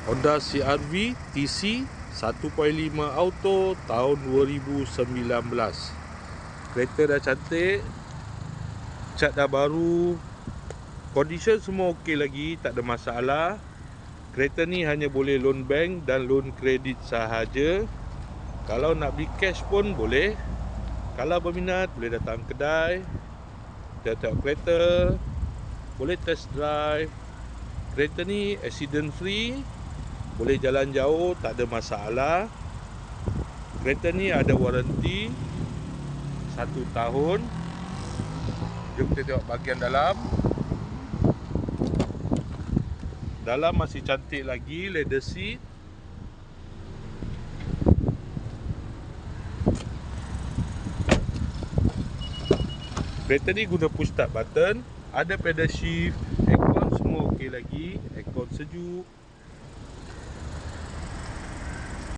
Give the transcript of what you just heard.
Honda CR-V TC 1.5 auto tahun 2019. Kereta dah cantik, cat dah baru, condition semua okey lagi, tak ada masalah. Kereta ni hanya boleh loan bank dan loan kredit sahaja. Kalau nak beli cash pun boleh. Kalau berminat boleh datang kedai, tengok kereta, boleh test drive. Kereta ni accident free, boleh jalan jauh, tak ada masalah. Kereta ni ada waranti 1 tahun. Jom kita tengok bahagian dalam. Dalam masih cantik lagi, leather seat. Kereta ni guna push start button, ada pedal shift, aircon semua okey lagi, aircon sejuk.